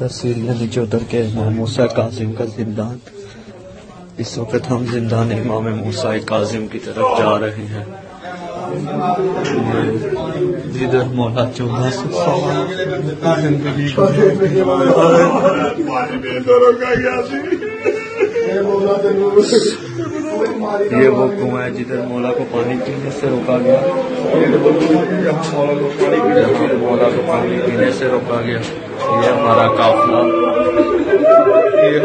तस्वीरें नीचे उतर के इमाम मूसा कासिम का जिंदान। इस वक्त हम जिंदान इमाम मूसा कासिम की तरफ जा रहे हैं, जिधर मौला 1400 साल जिंदगी ये वो कुआं है जिधर मौला को पानी पीने से रोका गया, मौला को पानी पीने से रोका गया। ये हमारा काफिला, ये